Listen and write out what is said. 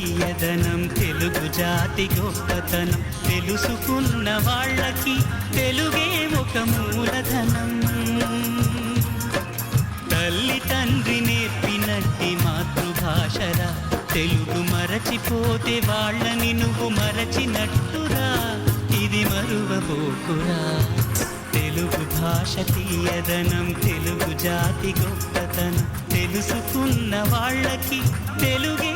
తీయదనం తెలుగు జాతి గొప్పతనం తెలుసుకున్న వాళ్ళకి తెలుగే ఒక మూలధనం. తల్లి తండ్రి నేర్పినట్టి మాతృభాషరా తెలుగు మరచిపోతే వాళ్ళని నువ్వు మరచినట్టురా, ఇది మరువబోకురా. తెలుగు భాష తీయదనం తెలుగు జాతి గొప్పతనం తెలుసుకున్న వాళ్ళకి తెలుగే